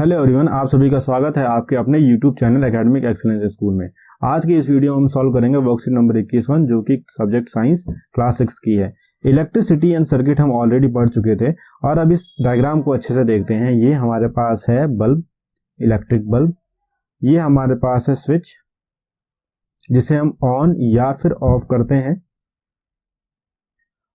Hello everyone, आप सभी का स्वागत है आपके अपने YouTube channel academic excellence school में। आज की इस वीडियो में हम सॉल्व करेंगे वर्कशीट नंबर 21 जो कि सब्जेक्ट साइंस क्लास 6 की है। इलेक्ट्रिसिटी एंड सर्किट हम ऑलरेडी पढ़ चुके थे और अब इस डायग्राम को अच्छे से देखते हैं। ये हमारे पास है बल्ब, इलेक्ट्रिक बल्ब। ये हमारे पास है स्विच जिसे हम ऑन या फिर ऑफ करते हैं,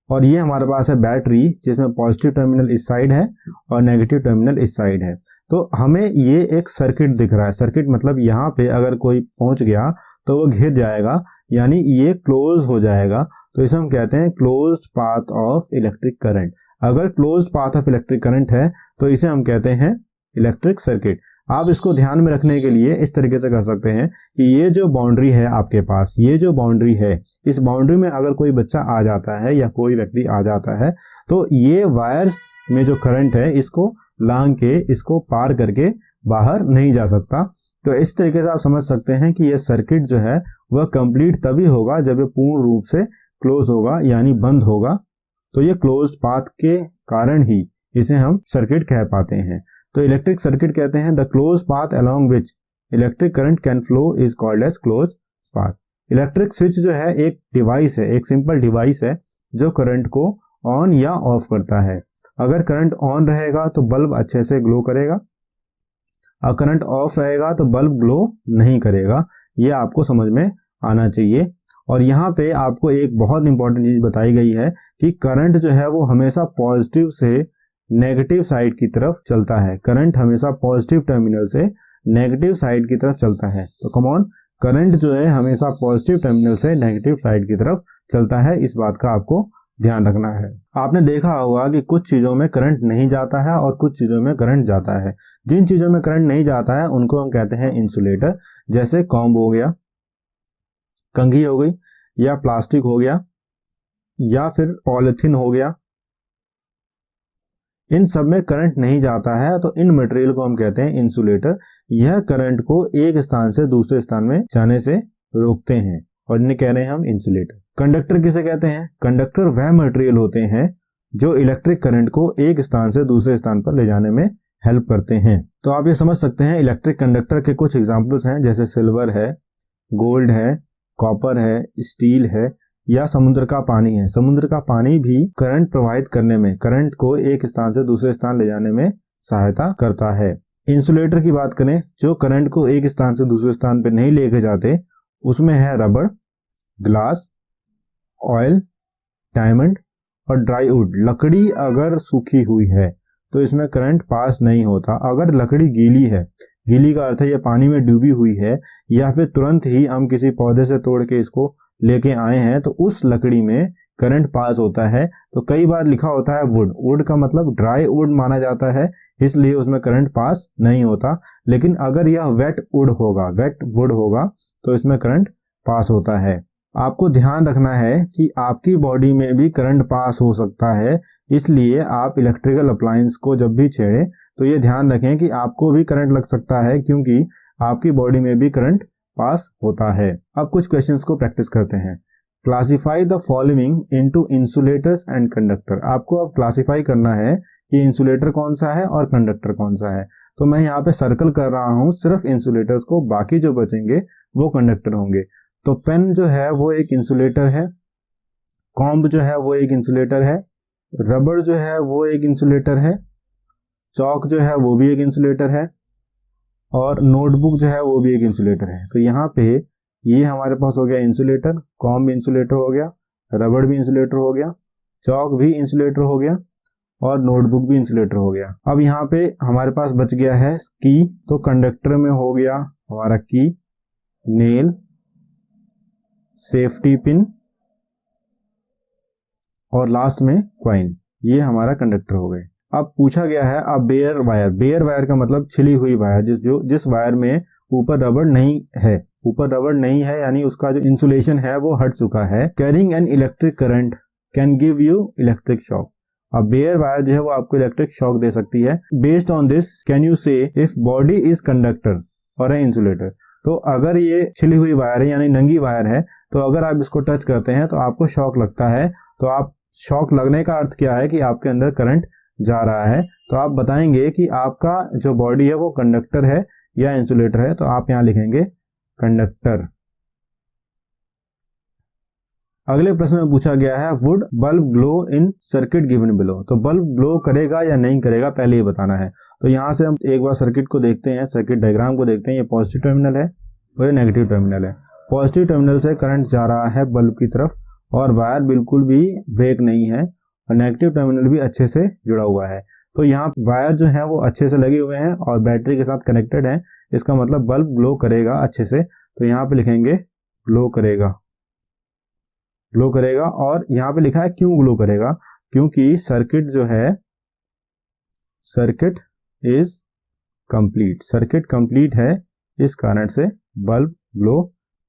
और ये हमारे पास है बैटरी जिसमें पॉजिटिव टर्मिनल इस साइड है और नेगेटिव टर्मिनल इस साइड है। तो हमें ये एक सर्किट दिख रहा है। सर्किट मतलब यहाँ पे अगर कोई पहुंच गया तो वो घिर जाएगा, यानी ये क्लोज हो जाएगा। तो इसे हम कहते हैं closed path of electric current. अगर closed path of electric current है तो इसे हम कहते हैं इलेक्ट्रिक सर्किट। आप इसको ध्यान में रखने के लिए इस तरीके से कर सकते हैं कि ये जो बाउंड्री है आपके पास, ये जो बाउंड्री है, इस बाउंड्री में अगर कोई बच्चा आ जाता है या कोई व्यक्ति आ जाता है तो ये वायर्स में जो करंट है इसको लांग के, इसको पार करके बाहर नहीं जा सकता। तो इस तरीके से आप समझ सकते हैं कि ये सर्किट जो है वह कंप्लीट तभी होगा जब ये पूर्ण रूप से क्लोज होगा, यानी बंद होगा। तो ये क्लोज्ड पाथ के कारण ही इसे हम सर्किट कह पाते हैं। तो इलेक्ट्रिक सर्किट कहते हैं the close path along which electric current can flow is called as close path. Electric switch जो है एक डिवाइस है, एक सिंपल डिवाइस है जो करंट को ऑन या ऑफ करता है। अगर करंट ऑन रहेगा तो बल्ब अच्छे से ग्लो करेगा, और करंट ऑफ रहेगा तो बल्ब ग्लो नहीं करेगा। ये आपको समझ में आना चाहिए। और यहाँ पे आपको एक बहुत इंपॉर्टेंट चीज बताई गई है कि करंट जो है वो हमेशा पॉजिटिव से नेगेटिव साइड की तरफ चलता है। करंट हमेशा पॉजिटिव टर्मिनल से नेगेटिव साइड की तरफ चलता है। तो कम ऑन, करंट जो है हमेशा पॉजिटिव टर्मिनल से नेगेटिव साइड की तरफ चलता है। इस बात का आपको ध्यान रखना है। आपने देखा होगा कि कुछ चीजों में करंट नहीं जाता है और कुछ चीजों में करंट जाता है। जिन चीजों में करंट नहीं जाता है उनको हम कहते हैं इंसुलेटर, जैसे कॉम्ब हो गया, कंघी हो गई, या प्लास्टिक हो गया, या फिर पॉलिथीन हो गया। इन सब में करंट नहीं जाता है तो इन मटेरियल को हम कहते हैं इंसुलेटर। यह करंट को एक स्थान से दूसरे स्थान में जाने से रोकते हैं और इन्हें कह रहे हैं हम इंसुलेटर। कंडक्टर किसे कहते हैं? कंडक्टर वह मटेरियल होते हैं जो इलेक्ट्रिक करंट को एक स्थान से दूसरे स्थान पर ले जाने में हेल्प करते हैं। तो आप ये समझ सकते हैं इलेक्ट्रिक कंडक्टर के कुछ एग्जाम्पल्स हैं, जैसे सिल्वर है, गोल्ड है, कॉपर है, स्टील है, या समुद्र का पानी है। समुद्र का पानी भी करंट प्रवाहित करने में, करंट को एक स्थान से दूसरे स्थान ले जाने में सहायता करता है। इंसुलेटर की बात करें, जो करंट को एक स्थान से दूसरे स्थान पर नहीं लेके जाते, उसमें है रबड़, ग्लास, ऑयल, डायमंड और ड्राई वुड। लकड़ी अगर सूखी हुई है तो इसमें करंट पास नहीं होता। अगर लकड़ी गीली है, गीली का अर्थ है ये पानी में डूबी हुई है, या फिर तुरंत ही हम किसी पौधे से तोड़ के इसको लेके आए हैं, तो उस लकड़ी में करंट पास होता है। तो कई बार लिखा होता है वुड, वुड का मतलब ड्राई वुड माना जाता है, इसलिए उसमें करंट पास नहीं होता। लेकिन अगर यह वेट वुड होगा, वेट वुड होगा, तो इसमें करंट पास होता है। आपको ध्यान रखना है कि आपकी बॉडी में भी करंट पास हो सकता है, इसलिए आप इलेक्ट्रिकल अप्लायंस को जब भी छेड़ें तो ये ध्यान रखें कि आपको भी करंट लग सकता है, क्योंकि आपकी बॉडी में भी करंट पास होता है। अब कुछ क्वेश्चंस को प्रैक्टिस करते हैं। Classify the following into insulators and conductor. आपको अब क्लासिफाई करना है कि इंसुलेटर कौन सा है और कंडक्टर कौन सा है। तो मैं यहाँ पे सर्कल कर रहा हूँ सिर्फ इंसुलेटर्स को, बाकी जो बचेंगे वो कंडक्टर होंगे। तो पेन जो है वो एक इंसुलेटर है, कॉम्ब जो है वो एक इंसुलेटर है, रबड़ जो है वो एक इंसुलेटर है, चौक जो है वो भी एक इंसुलेटर है, और नोटबुक जो है वो भी एक इंसुलेटर है। तो यहाँ पे ये हमारे पास हो गया इंसुलेटर, कॉम्ब इंसुलेटर हो गया, रबड़ भी इंसुलेटर हो गया, चौक भी इंसुलेटर हो गया, और नोटबुक भी इंसुलेटर हो गया। अब यहाँ पे हमारे पास बच गया है की। तो कंडक्टर में हो गया हमारा की, नेल, सेफ्टी पिन और लास्ट में कॉइन। ये हमारा कंडक्टर हो गए। अब पूछा गया है अब बेयर वायर। बेयर वायर का मतलब छिली हुई वायर, जिस वायर में ऊपर रबड़ नहीं है, ऊपर रबड़ नहीं है यानी उसका जो इंसुलेशन है वो हट चुका है। Carrying an electric current can give you electric shock. अब बेयर वायर जो है वो आपको इलेक्ट्रिक शॉक दे सकती है। Based on this can you से इफ बॉडी इज कंडक्टर और ए इंसुलेटर। तो अगर ये छिली हुई वायर है यानी नंगी वायर है, तो अगर आप इसको टच करते हैं तो आपको शॉक लगता है। तो आप शॉक लगने का अर्थ क्या है कि आपके अंदर करंट जा रहा है। तो आप बताएंगे कि आपका जो बॉडी है वो कंडक्टर है या इंसुलेटर है, तो आप यहां लिखेंगे कंडक्टर। अगले प्रश्न में पूछा गया है would bulb glow in circuit given below. तो बल्ब ग्लो करेगा या नहीं करेगा पहले ये बताना है। तो यहां से हम एक बार सर्किट को देखते हैं, सर्किट डायग्राम को देखते हैं। ये पॉजिटिव टर्मिनल है और ये नेगेटिव टर्मिनल है। पॉजिटिव टर्मिनल से करंट जा रहा है बल्ब की तरफ और वायर बिल्कुल भी ब्रेक नहीं है और नेगेटिव टर्मिनल भी अच्छे से जुड़ा हुआ है। तो यहाँ वायर जो है वो अच्छे से लगे हुए हैं और बैटरी के साथ कनेक्टेड है, इसका मतलब बल्ब ग्लो करेगा अच्छे से। तो यहाँ पे लिखेंगे ग्लो करेगा, ग्लो करेगा। और यहाँ पे लिखा है क्यों ग्लो करेगा, क्योंकि सर्किट जो है, circuit is complete, circuit complete है, इस कारण से बल्ब ग्लो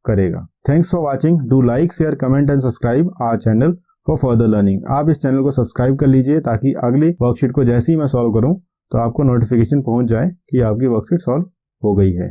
करेगा। Thanks for watching. Do like, share, comment and subscribe our channel for further learning. आप इस चैनल को सब्सक्राइब कर लीजिए ताकि अगली वर्कशीट को जैसे ही मैं सॉल्व करूं तो आपको नोटिफिकेशन पहुंच जाए कि आपकी वर्कशीट सॉल्व हो गई है।